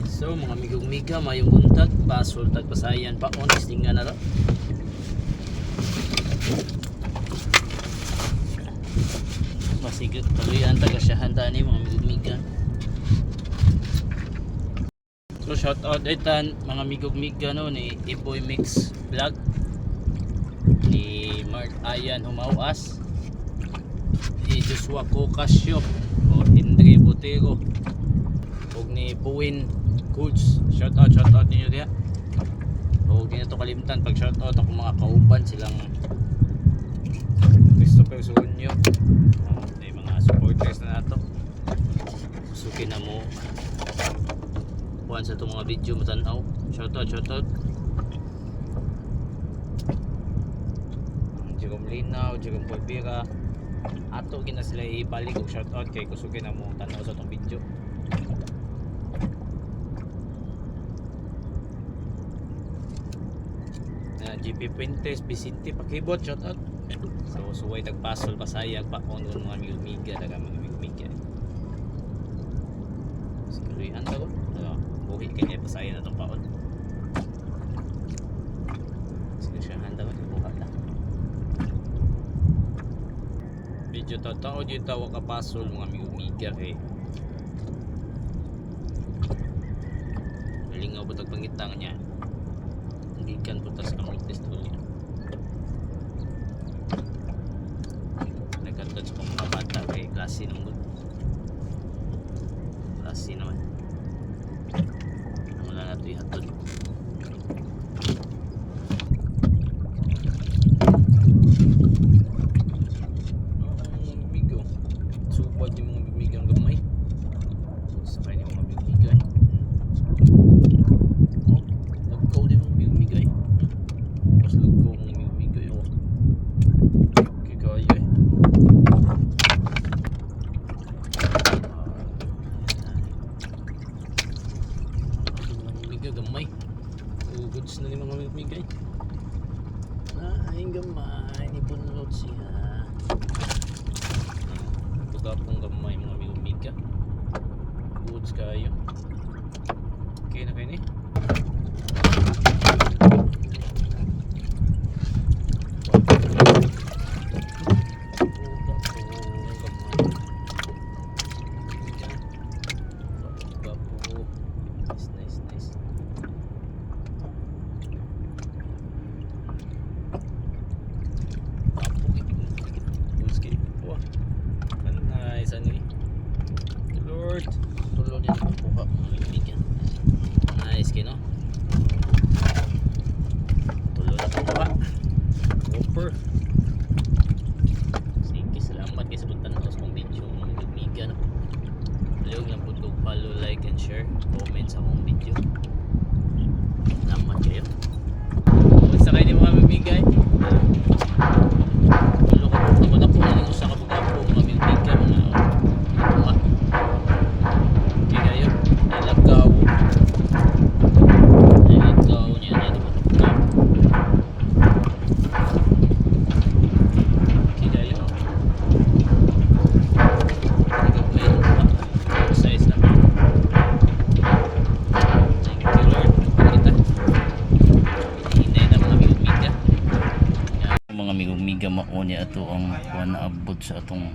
So mga migog-miga, mayong buntag, pasol tagpasayan pa on, istingan na to. Masigit paluyan tagasyahan tani mga migog-miga. So shout out itan mga migog-miga no ni Iboy Mix Vlog, ni Mark Ayan Humawas, ni Joshua Cocasio o Henry Botero, ug ni Buwin Goods. Shout out ninyo diha. O di na to kalimtan pag shout out ako mga kauban silang Christopher Sunyo, may mga supporters na nato. Susukin na mo kuhan sa itong mga video matanaw. Shout out Jerome Linaw, Jerome Polpira, ato gina sila ibalik og shout out kay kusukin na mo tanaw sa itong video. GP Puentes, Vicente Pakibot, shout out. So suway tagpasol pasayag pa on mga migmiga daga mga migmiga. Siguro anda ko. Buhi kanya pasayag na tong paon. Sige siya handa ko buhat na. Video tao dito wa kapasol mga migmiga kay. Malingaw butag pangitang niya. Gikan putas ang witness to niya. Nagkatouch ko mga bata kay klase ng good. Klase naman. Wala na ito ihatod. Ang bigo. Supad yung mga bibigang gamay. Sakay yung mga bibigay. Gamay goods na ni mga migmigay ay gamay ni punlot siya pagkapong gamay mga migmiga goods kayo okay na kayo ni Lord, tulong din ang kuha bibigyan. Nice kino. Tulong na kuha. Gopher. Sige, salamat kay sa pagtanaw sa akong video mga bibigyan. Palihog lang po follow, like and share, comment sa akong video. Salamat kayo. Basta kayo ni mga bibigay. Tulong ko po na po na lang sa kabugapo mga bibigyan mga mga migmiga mao niya ato ang kuha na abot sa atong